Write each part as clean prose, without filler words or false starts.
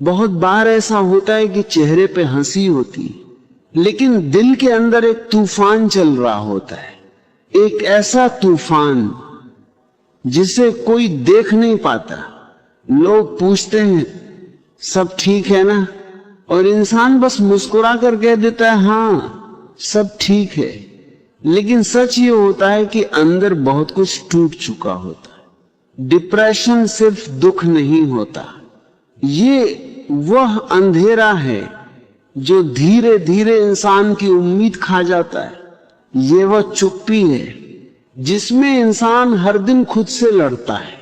बहुत बार ऐसा होता है कि चेहरे पे हंसी होती है, लेकिन दिल के अंदर एक तूफान चल रहा होता है, एक ऐसा तूफान जिसे कोई देख नहीं पाता। लोग पूछते हैं सब ठीक है ना, और इंसान बस मुस्कुरा कर कह देता है हाँ सब ठीक है, लेकिन सच ये होता है कि अंदर बहुत कुछ टूट चुका होता है। डिप्रेशन सिर्फ दुख नहीं होता, ये वह अंधेरा है जो धीरे धीरे इंसान की उम्मीद खा जाता है। ये वह चुप्पी है जिसमें इंसान हर दिन खुद से लड़ता है।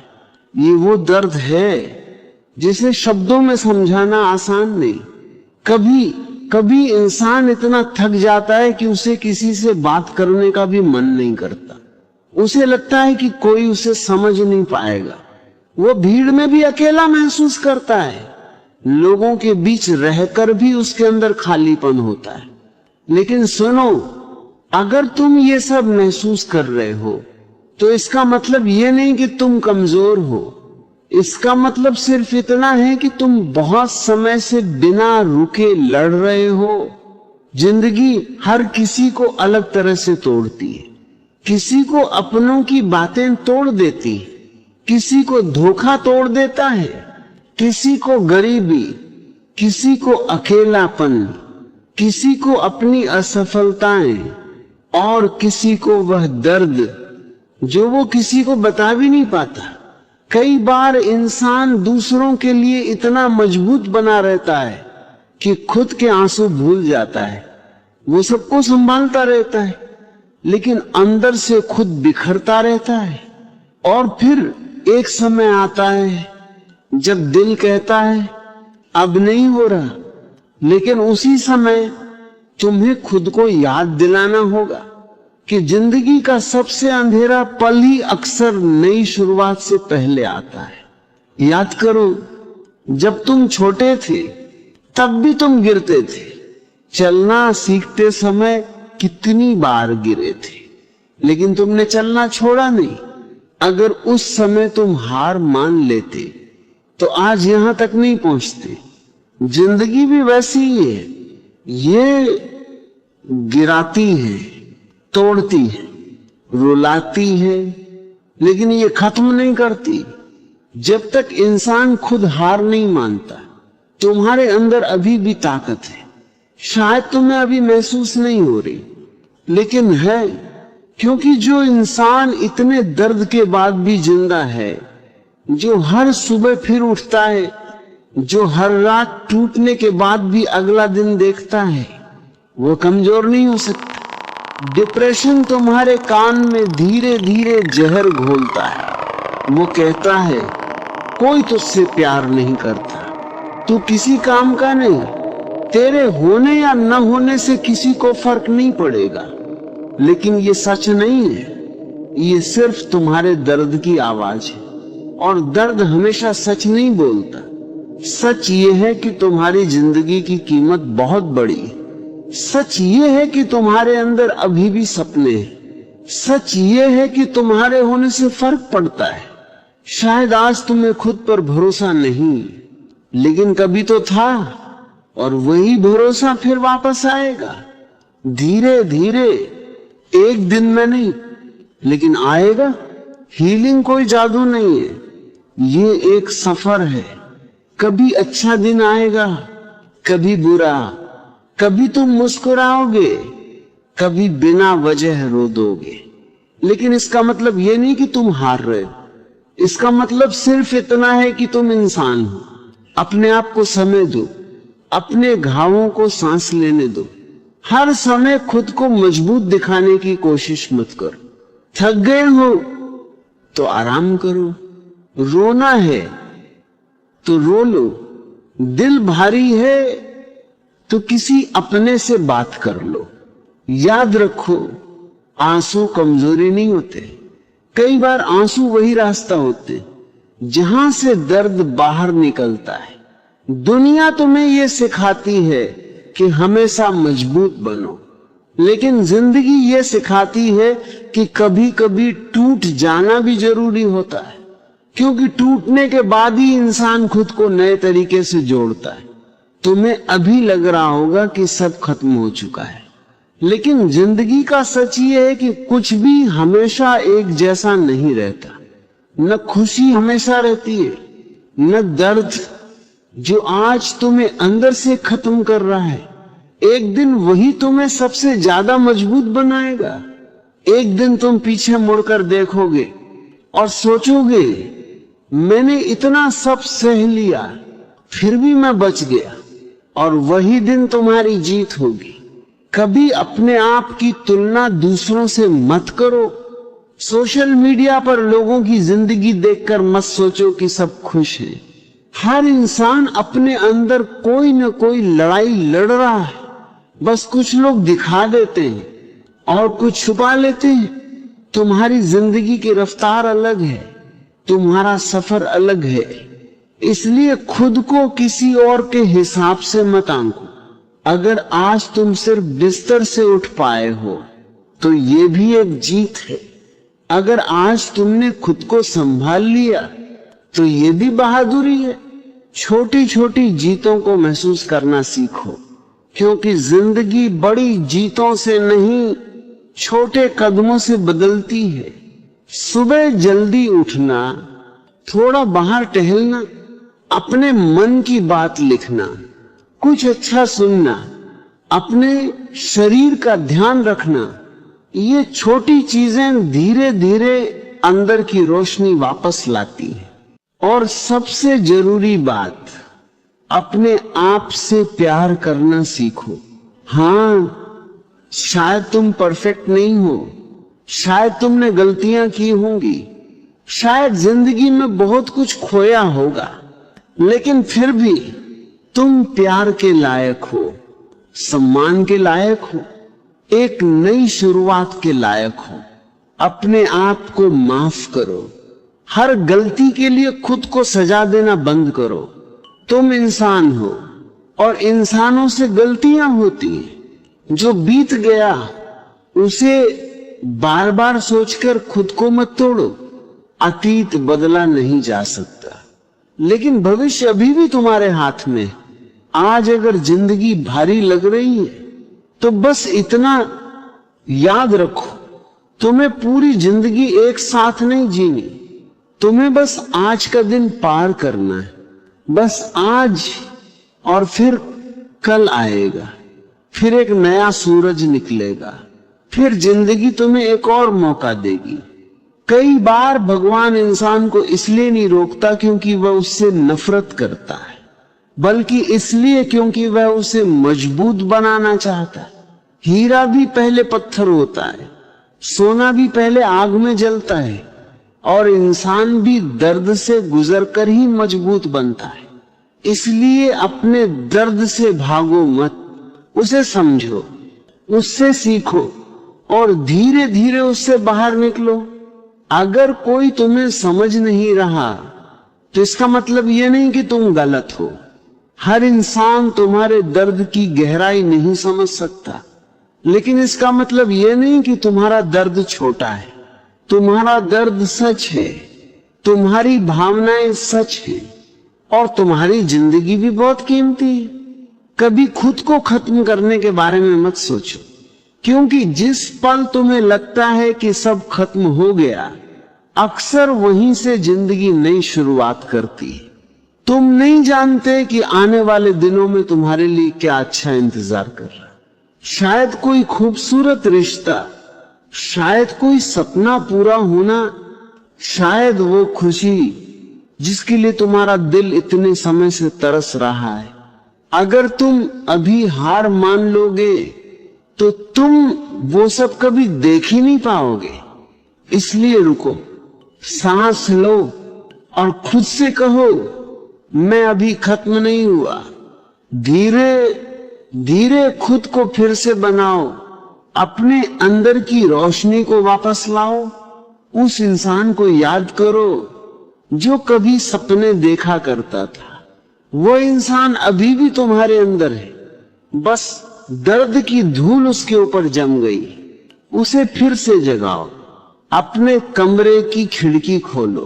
ये वो दर्द है जिसे शब्दों में समझाना आसान नहीं। कभी कभी इंसान इतना थक जाता है कि उसे किसी से बात करने का भी मन नहीं करता। उसे लगता है कि कोई उसे समझ नहीं पाएगा। वो भीड़ में भी अकेला महसूस करता है, लोगों के बीच रहकर भी उसके अंदर खालीपन होता है। लेकिन सुनो, अगर तुम ये सब महसूस कर रहे हो तो इसका मतलब ये नहीं कि तुम कमजोर हो। इसका मतलब सिर्फ इतना है कि तुम बहुत समय से बिना रुके लड़ रहे हो। जिंदगी हर किसी को अलग तरह से तोड़ती है। किसी को अपनों की बातें तोड़ देती है, किसी को धोखा तोड़ देता है, किसी को गरीबी, किसी को अकेलापन, किसी को अपनी असफलताएं, और किसी को वह दर्द जो वो किसी को बता भी नहीं पाता। कई बार इंसान दूसरों के लिए इतना मजबूत बना रहता है कि खुद के आंसू भूल जाता है। वो सबको संभालता रहता है, लेकिन अंदर से खुद बिखरता रहता है। और फिर एक समय आता है जब दिल कहता है अब नहीं हो रहा, लेकिन उसी समय तुम्हें खुद को याद दिलाना होगा कि जिंदगी का सबसे अंधेरा पल ही अक्सर नई शुरुआत से पहले आता है। याद करो, जब तुम छोटे थे तब भी तुम गिरते थे। चलना सीखते समय कितनी बार गिरे थे, लेकिन तुमने चलना छोड़ा नहीं। अगर उस समय तुम हार मान लेते तो आज यहां तक नहीं पहुंचते। जिंदगी भी वैसी ही है, ये गिराती है, तोड़ती है, रुलाती है, लेकिन ये खत्म नहीं करती। जब तक इंसान खुद हार नहीं मानता, तुम्हारे अंदर अभी भी ताकत है। शायद तुम्हें अभी महसूस नहीं हो रही, लेकिन है, क्योंकि जो इंसान इतने दर्द के बाद भी जिंदा है, जो हर सुबह फिर उठता है, जो हर रात टूटने के बाद भी अगला दिन देखता है, वो कमजोर नहीं हो सकता। डिप्रेशन तुम्हारे कान में धीरे धीरे जहर घोलता है। वो कहता है कोई तुझसे प्यार नहीं करता, तू किसी काम का नहीं, तेरे होने या न होने से किसी को फर्क नहीं पड़ेगा। लेकिन ये सच नहीं है, ये सिर्फ तुम्हारे दर्द की आवाज है, और दर्द हमेशा सच नहीं बोलता। सच ये है कि तुम्हारी जिंदगी की कीमत बहुत बड़ी है। सच ये है कि तुम्हारे अंदर अभी भी सपने हैं। सच ये है कि तुम्हारे होने से फर्क पड़ता है। शायद आज तुम्हें खुद पर भरोसा नहीं, लेकिन कभी तो था, और वही भरोसा फिर वापस आएगा। धीरे धीरे, एक दिन में नहीं, लेकिन आएगा। हीलिंग कोई जादू नहीं है, ये एक सफर है। कभी अच्छा दिन आएगा, कभी बुरा, कभी तुम मुस्कुराओगे, कभी बिना वजह रो दोगे। लेकिन इसका मतलब ये नहीं कि तुम हार रहे हो। इसका मतलब सिर्फ इतना है कि तुम इंसान हो। अपने आप को समय दो, अपने घावों को सांस लेने दो। हर समय खुद को मजबूत दिखाने की कोशिश मत करो। थक गए हो तो आराम करो, रोना है तो रो लो, दिल भारी है तो किसी अपने से बात कर लो। याद रखो, आंसू कमजोरी नहीं होते। कई बार आंसू वही रास्ता होते जहां से दर्द बाहर निकलता है। दुनिया तुम्हें यह सिखाती है कि हमेशा मजबूत बनो, लेकिन जिंदगी ये सिखाती है कि कभी कभी टूट जाना भी जरूरी होता है, क्योंकि टूटने के बाद ही इंसान खुद को नए तरीके से जोड़ता है। तुम्हें अभी लग रहा होगा कि सब खत्म हो चुका है, लेकिन जिंदगी का सच ये है कि कुछ भी हमेशा एक जैसा नहीं रहता। न खुशी हमेशा रहती है, न दर्द जो आज तुम्हें अंदर से खत्म कर रहा है। एक दिन वही तुम्हें सबसे ज्यादा मजबूत बनाएगा। एक दिन तुम पीछे मुड़कर देखोगे और सोचोगे, मैंने इतना सब सह लिया फिर भी मैं बच गया। और वही दिन तुम्हारी जीत होगी। कभी अपने आप की तुलना दूसरों से मत करो। सोशल मीडिया पर लोगों की जिंदगी देखकर मत सोचो कि सब खुश हैं। हर इंसान अपने अंदर कोई न कोई लड़ाई लड़ रहा है। बस कुछ लोग दिखा देते हैं और कुछ छुपा लेते हैं। तुम्हारी जिंदगी की रफ्तार अलग है, तुम्हारा सफर अलग है। इसलिए खुद को किसी और के हिसाब से मत आंको। अगर आज तुम सिर्फ बिस्तर से उठ पाए हो तो ये भी एक जीत है। अगर आज तुमने खुद को संभाल लिया तो ये भी बहादुरी है। छोटी छोटी जीतों को महसूस करना सीखो, क्योंकि जिंदगी बड़ी जीतों से नहीं, छोटे कदमों से बदलती है। सुबह जल्दी उठना, थोड़ा बाहर टहलना, अपने मन की बात लिखना, कुछ अच्छा सुनना, अपने शरीर का ध्यान रखना, ये छोटी चीजें धीरे धीरे अंदर की रोशनी वापस लाती है। और सबसे जरूरी बात, अपने आप से प्यार करना सीखो। हाँ, शायद तुम परफेक्ट नहीं हो, शायद तुमने गलतियां की होंगी, शायद जिंदगी में बहुत कुछ खोया होगा, लेकिन फिर भी तुम प्यार के लायक हो, सम्मान के लायक हो, एक नई शुरुआत के लायक हो। अपने आप को माफ करो। हर गलती के लिए खुद को सजा देना बंद करो। तुम इंसान हो और इंसानों से गलतियां होती हैं। जो बीत गया उसे बार बार सोचकर खुद को मत तोड़ो। अतीत बदला नहीं जा सकता, लेकिन भविष्य अभी भी तुम्हारे हाथ में है। आज अगर जिंदगी भारी लग रही है तो बस इतना याद रखो, तुम्हें पूरी जिंदगी एक साथ नहीं जीनी। तुम्हें बस आज का दिन पार करना है। बस आज, और फिर कल आएगा, फिर एक नया सूरज निकलेगा, फिर जिंदगी तुम्हें एक और मौका देगी। कई बार भगवान इंसान को इसलिए नहीं रोकता क्योंकि वह उससे नफरत करता है, बल्कि इसलिए क्योंकि वह उसे मजबूत बनाना चाहता है। हीरा भी पहले पत्थर होता है, सोना भी पहले आग में जलता है, और इंसान भी दर्द से गुजरकर ही मजबूत बनता है। इसलिए अपने दर्द से भागो मत, उसे समझो, उससे सीखो और धीरे धीरे उससे बाहर निकलो। अगर कोई तुम्हें समझ नहीं रहा तो इसका मतलब यह नहीं कि तुम गलत हो। हर इंसान तुम्हारे दर्द की गहराई नहीं समझ सकता, लेकिन इसका मतलब यह नहीं कि तुम्हारा दर्द छोटा है। तुम्हारा दर्द सच है, तुम्हारी भावनाएं सच है, और तुम्हारी जिंदगी भी बहुत कीमती है। कभी खुद को खत्म करने के बारे में मत सोचो, क्योंकि जिस पल तुम्हें लगता है कि सब खत्म हो गया, अक्सर वहीं से जिंदगी नई शुरुआत करती है। तुम नहीं जानते कि आने वाले दिनों में तुम्हारे लिए क्या अच्छा इंतजार कर रहा है। शायद कोई खूबसूरत रिश्ता, शायद कोई सपना पूरा होना, शायद वो खुशी जिसके लिए तुम्हारा दिल इतने समय से तरस रहा है। अगर तुम अभी हार मान लोगे तो तुम वो सब कभी देख ही नहीं पाओगे। इसलिए रुको, सांस लो और खुद से कहो, मैं अभी खत्म नहीं हुआ। धीरे धीरे खुद को फिर से बनाओ, अपने अंदर की रोशनी को वापस लाओ। उस इंसान को याद करो जो कभी सपने देखा करता था। वो इंसान अभी भी तुम्हारे अंदर है, बस दर्द की धूल उसके ऊपर जम गई। उसे फिर से जगाओ। अपने कमरे की खिड़की खोलो,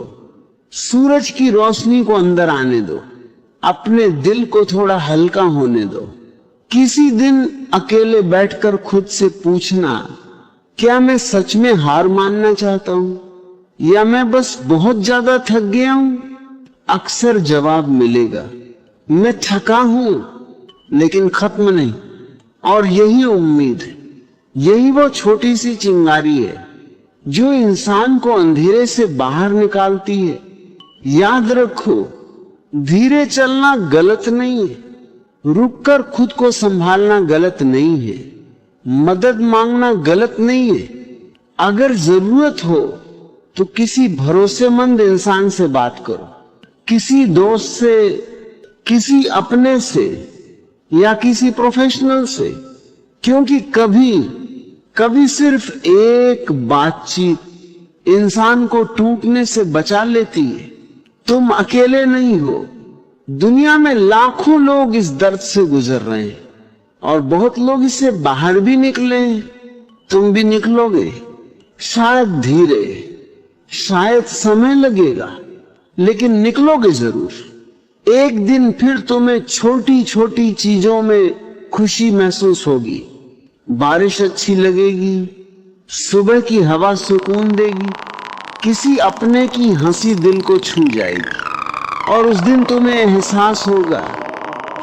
सूरज की रोशनी को अंदर आने दो, अपने दिल को थोड़ा हल्का होने दो। किसी दिन अकेले बैठकर खुद से पूछना, क्या मैं सच में हार मानना चाहता हूं या मैं बस बहुत ज्यादा थक गया हूं? अक्सर जवाब मिलेगा, मैं थका हूं लेकिन खत्म नहीं। और यही उम्मीद है, यही वो छोटी सी चिंगारी है जो इंसान को अंधेरे से बाहर निकालती है। याद रखो, धीरे चलना गलत नहीं है, रुककर खुद को संभालना गलत नहीं है, मदद मांगना गलत नहीं है। अगर जरूरत हो तो किसी भरोसेमंद इंसान से बात करो, किसी दोस्त से, किसी अपने से या किसी प्रोफेशनल से, क्योंकि कभी सिर्फ एक बातचीत इंसान को टूटने से बचा लेती है। तुम अकेले नहीं हो, दुनिया में लाखों लोग इस दर्द से गुजर रहे हैं और बहुत लोग इससे बाहर भी निकले हैं। तुम भी निकलोगे, शायद धीरे, शायद समय लगेगा, लेकिन निकलोगे जरूर। एक दिन फिर तुम्हें छोटी छोटी चीजों में खुशी महसूस होगी। बारिश अच्छी लगेगी, सुबह की हवा सुकून देगी, किसी अपने की हंसी दिल को छू जाएगी और उस दिन तुम्हें एहसास होगा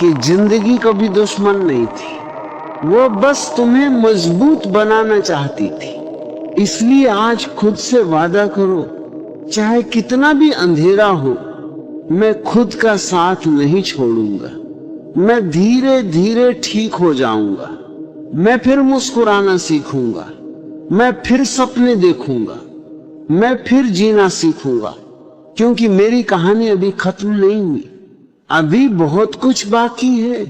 कि जिंदगी कभी दुश्मन नहीं थी, वो बस तुम्हें मजबूत बनाना चाहती थी। इसलिए आज खुद से वादा करो, चाहे कितना भी अंधेरा हो, मैं खुद का साथ नहीं छोड़ूंगा। मैं धीरे धीरे ठीक हो जाऊंगा, मैं फिर मुस्कुराना सीखूंगा, मैं फिर सपने देखूंगा, मैं फिर जीना सीखूंगा, क्योंकि मेरी कहानी अभी खत्म नहीं हुई, अभी बहुत कुछ बाकी है।